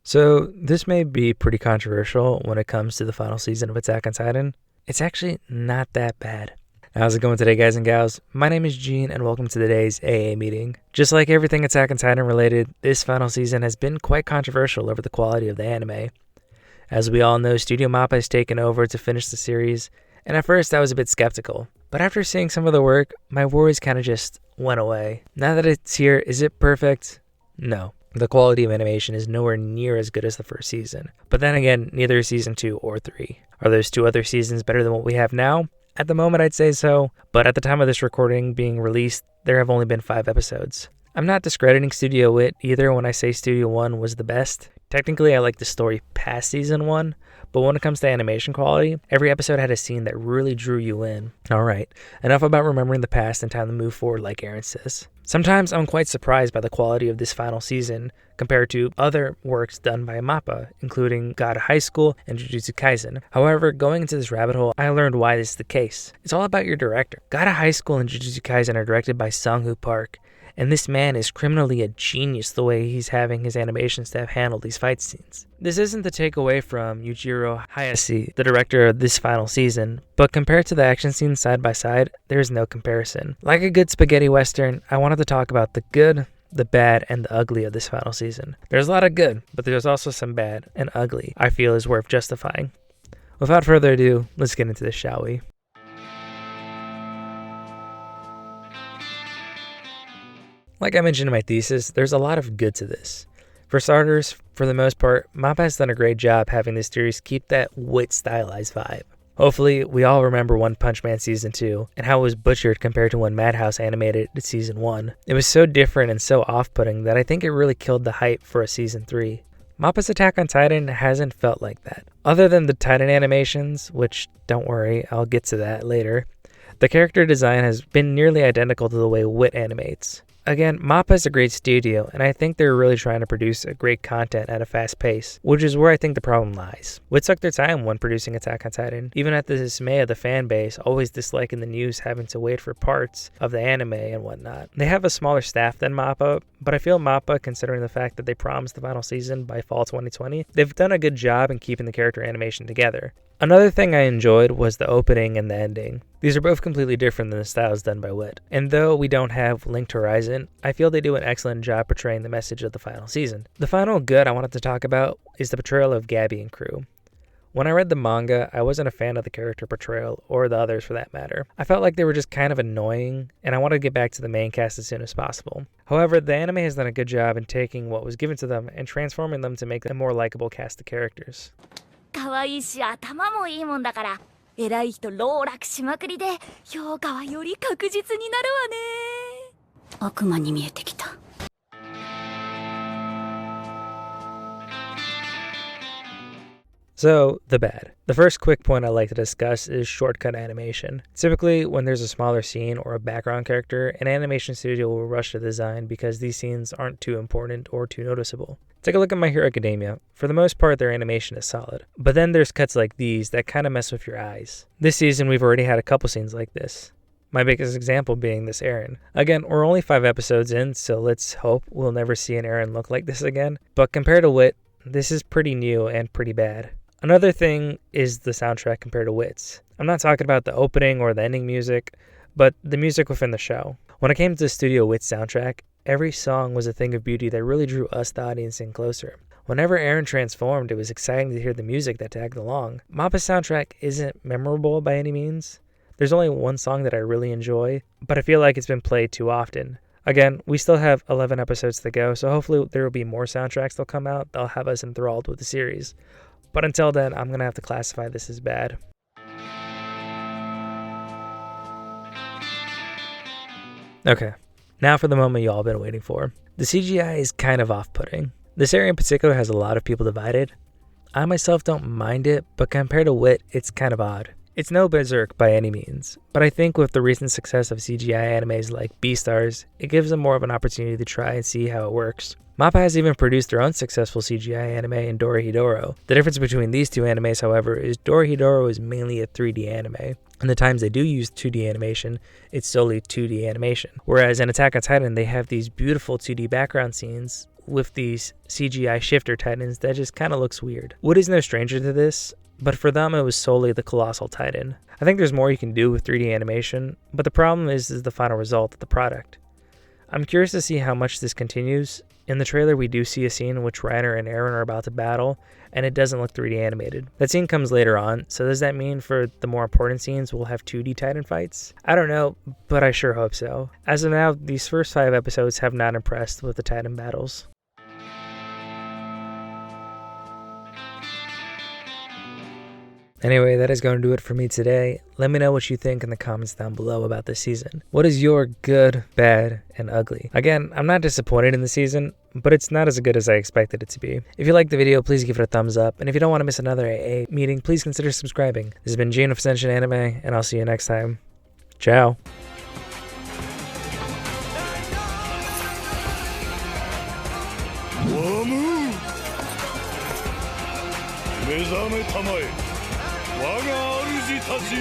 So, this may be pretty controversial when it comes to the final season of Attack on Titan. It's actually not that bad. How's it going today, guys and gals? My name is Gene, and welcome to today's AA meeting. Just like everything Attack on Titan related, this final season has been quite controversial over the quality of the anime. As we all know, Studio Mappa has taken over to finish the series, and at first I was a bit skeptical. But after seeing some of the work, my worries kind of just went away. Now that it's here, is it perfect? No. The quality of animation is nowhere near as good as the first season. But then again, neither is season 2 or 3. Are those two other seasons better than what we have now? At the moment, I'd say so, but at the time of this recording being released, there have only been 5 episodes. I'm not discrediting Studio Wit either when I say Studio 1 was the best. Technically, I like the story past season 1, but when it comes to animation quality, every episode had a scene that really drew you in. Alright, enough about remembering the past and time to move forward like Aaron says. Sometimes I'm quite surprised by the quality of this final season compared to other works done by Mappa, including God High School and Jujutsu Kaisen. However, going into this rabbit hole, I learned why this is the case. It's all about your director. God High School and Jujutsu Kaisen are directed by Sung-Hoo Park, and this man is criminally a genius the way he's having his animation staff handle these fight scenes. This isn't to take away from Yujiro Hayase, the director of this final season, but compared to the action scenes side by side, there's no comparison. Like a good spaghetti western, I wanted to talk about the good, the bad, and the ugly of this final season. There's a lot of good, but there's also some bad and ugly I feel is worth justifying. Without further ado, let's get into this, shall we? Like I mentioned in my thesis, there's a lot of good to this. For starters, for the most part, Mappa has done a great job having this series keep that wit stylized vibe. Hopefully, we all remember One Punch Man Season 2 and how it was butchered compared to when Madhouse animated it Season 1. It was so different and so off-putting that I think it really killed the hype for a Season 3. Mappa's Attack on Titan hasn't felt like that. Other than the Titan animations, which, don't worry, I'll get to that later, the character design has been nearly identical to the way Wit animates. Again, Mappa is a great studio, and I think they're really trying to produce a great content at a fast pace, which is where I think the problem lies. Wit took their time when producing Attack on Titan, even at the dismay of the fan base, always disliking the news having to wait for parts of the anime and whatnot. They have a smaller staff than Mappa, but I feel Mappa, considering the fact that they promised the final season by fall 2020, they've done a good job in keeping the character animation together. Another thing I enjoyed was the opening and the ending. These are both completely different than the styles done by Wit. And though we don't have Linked Horizon, I feel they do an excellent job portraying the message of the final season. The final good I wanted to talk about is the portrayal of Gabby and crew. When I read the manga, I wasn't a fan of the character portrayal, or the others for that matter. I felt like they were just kind of annoying, and I wanted to get back to the main cast as soon as possible. However, the anime has done a good job in taking what was given to them and transforming them to make a more likable cast of characters. 可愛いし頭もいいもんだから偉い人籠絡しまくりで評価はより確実になるわね悪魔に見えてきた So, the bad. The first quick point I'd like to discuss is shortcut animation. Typically, when there's a smaller scene or a background character, an animation studio will rush the design because these scenes aren't too important or too noticeable. Take a look at My Hero Academia. For the most part, their animation is solid. But then there's cuts like these that kind of mess with your eyes. This season, we've already had a couple scenes like this. My biggest example being this Eren. Again, we're only 5 episodes in, so let's hope we'll never see an Eren look like this again. But compared to Wit, this is pretty new and pretty bad. Another thing is the soundtrack compared to Wit's. I'm not talking about the opening or the ending music, but the music within the show. When it came to the Studio Wit soundtrack, every song was a thing of beauty that really drew us, the audience, in closer. Whenever Eren transformed, it was exciting to hear the music that tagged along. Mappa's soundtrack isn't memorable by any means. There's only one song that I really enjoy, but I feel like it's been played too often. Again, we still have 11 episodes to go, so hopefully there will be more soundtracks that'll come out that'll have us enthralled with the series. But until then, I'm going to have to classify this as bad. Okay, now for the moment you all been waiting for. The CGI is kind of off-putting. This area in particular has a lot of people divided. I myself don't mind it, but compared to Wit, it's kind of odd. It's no Berserk by any means, but I think with the recent success of CGI animes like Beastars, it gives them more of an opportunity to try and see how it works. MAPPA has even produced their own successful CGI anime in Dorohedoro. The difference between these two animes, however, is Dorohedoro is mainly a 3D anime. And the times they do use 2D animation, it's solely 2D animation. Whereas in Attack on Titan, they have these beautiful 2D background scenes with these CGI shifter titans that just kind of looks weird. Wood is no stranger to this, but for them it was solely the Colossal Titan. I think there's more you can do with 3D animation, but the problem is the final result of the product. I'm curious to see how much this continues. In the trailer, we do see a scene in which Reiner and Eren are about to battle, and it doesn't look 3D animated. That scene comes later on, so does that mean for the more important scenes we'll have 2D Titan fights? I don't know, but I sure hope so. As of now, these first 5 episodes have not impressed with the Titan battles. Anyway, that is going to do it for me today. Let me know what you think in the comments down below about this season. What is your good, bad, and ugly? Again, I'm not disappointed in the season, but it's not as good as I expected it to be. If you liked the video, please give it a thumbs up. And if you don't want to miss another AA meeting, please consider subscribing. This has been Gene of Ascension Anime, and I'll see you next time. Ciao. 目覚めたまえ我が主たちよ